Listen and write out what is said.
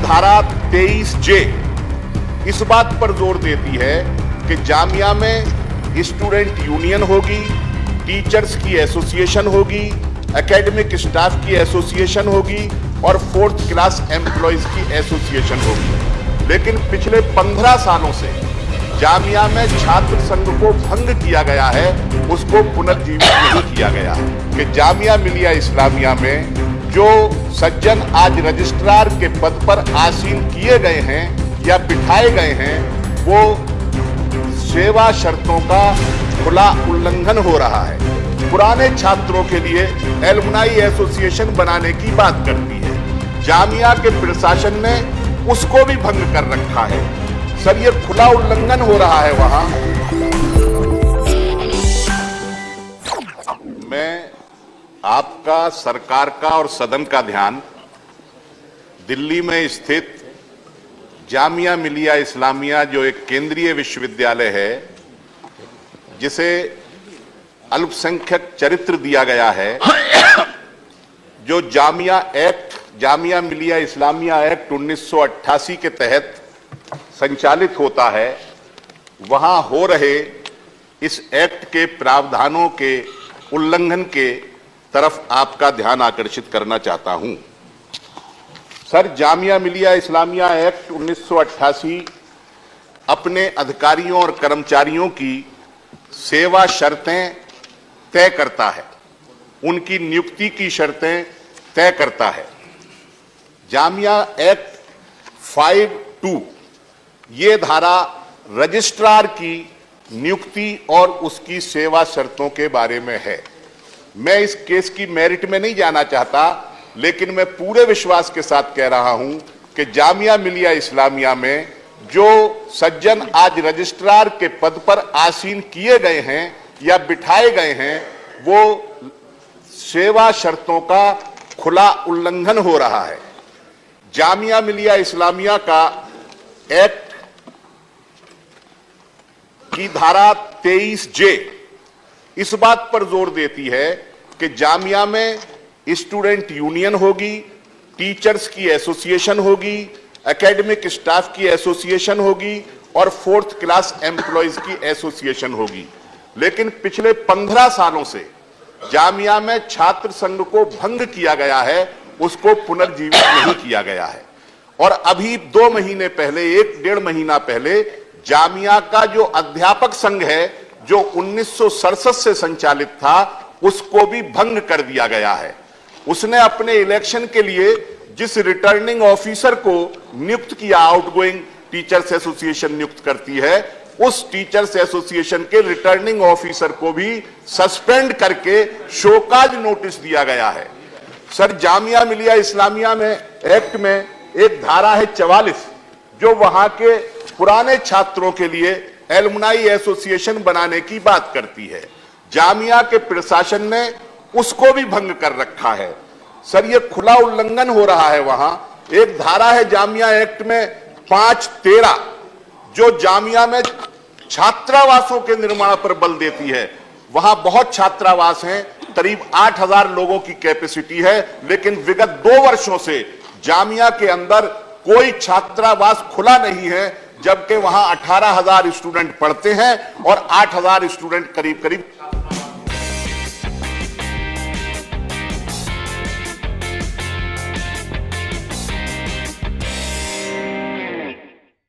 धारा 23J इस बात पर जोर देती है कि जामिया में स्टूडेंट यूनियन होगी, टीचर्स की एसोसिएशन होगी, एकेडमिक स्टाफ की एसोसिएशन होगी और 4th क्लास एम्प्लॉयज की एसोसिएशन होगी। लेकिन पिछले 15 सालों से जामिया में छात्र संघ को भंग किया गया है, उसको पुनर्जीवित नहीं किया गया कि जामिया मिलिया इस्लामिया में जो सज्जन आज रजिस्ट्रार के पद पर आसीन किए गए हैं या बिठाए गए हैं, वो सेवा शर्तों का खुला उल्लंघन हो रहा है। पुराने छात्रों के लिए एलुमनाई एसोसिएशन बनाने की बात करती है, जामिया के प्रशासन ने उसको भी भंग कर रखा है। सर, ये खुला उल्लंघन हो रहा है। वहां मैं आपका, सरकार का और सदन का ध्यान दिल्ली में स्थित जामिया मिलिया इस्लामिया, जो एक केंद्रीय विश्वविद्यालय है जिसे अल्पसंख्यक चरित्र दिया गया है, जो जामिया मिलिया इस्लामिया एक्ट 1988 के तहत संचालित होता है, वहां हो रहे इस एक्ट के प्रावधानों के उल्लंघन के तरफ आपका ध्यान आकर्षित करना चाहता हूं। सर, जामिया मिलिया इस्लामिया एक्ट 1988 अपने अधिकारियों और कर्मचारियों की सेवा शर्तें तय करता है, उनकी नियुक्ति की शर्तें तय करता है। जामिया एक्ट 5(2) ये धारा रजिस्ट्रार की नियुक्ति और उसकी सेवा शर्तों के बारे में है। मैं इस केस की मेरिट में नहीं जाना चाहता, लेकिन मैं पूरे विश्वास के साथ कह रहा हूं कि जामिया मिलिया इस्लामिया में जो सज्जन आज रजिस्ट्रार के पद पर आसीन किए गए हैं या बिठाए गए हैं, वो सेवा शर्तों का खुला उल्लंघन हो रहा है। जामिया मिलिया इस्लामिया का एक्ट की धारा 23J इस बात पर जोर देती है कि जामिया में स्टूडेंट यूनियन होगी, टीचर्स की एसोसिएशन होगी, एकेडमिक स्टाफ की एसोसिएशन होगी और 4th क्लास एम्प्लॉयज की एसोसिएशन होगी। लेकिन पिछले 15 सालों से जामिया में छात्र संघ को भंग किया गया है, उसको पुनर्जीवित नहीं किया गया है। और अभी 2 महीने पहले, 1-1.5 महीना पहले, जामिया का जो अध्यापक संघ है, जो 1967 से संचालित था, उसको भी भंग कर दिया गया है। उसने अपने इलेक्शन के लिए जिस रिटर्निंग ऑफिसर को नियुक्त किया, आउटगोइंग टीचर्स एसोसिएशन नियुक्त करती है, उस टीचर्स एसोसिएशन के रिटर्निंग ऑफिसर को भी सस्पेंड करके शोकाज नोटिस दिया गया है। सर, जामिया मिलिया इस्लामिया में एक्ट में एक धारा है 44, जो वहां के पुराने छात्रों के लिए एलुमनाई एसोसिएशन बनाने की बात करती है। जामिया के प्रशासन ने उसको भी भंग कर रखा है। सर, ये खुला उल्लंघन हो रहा है। वहां एक धारा है जामिया एक्ट में 5(13), जो जामिया में छात्रावासों के निर्माण पर बल देती है। वहां बहुत छात्रावास हैं, करीब 8,000 लोगों की कैपेसिटी है, लेकिन विगत 2 वर्षों से जामिया के अंदर कोई छात्रावास खुला नहीं है, जबकि वहां 18,000 स्टूडेंट पढ़ते हैं और 8,000 स्टूडेंट करीब करीब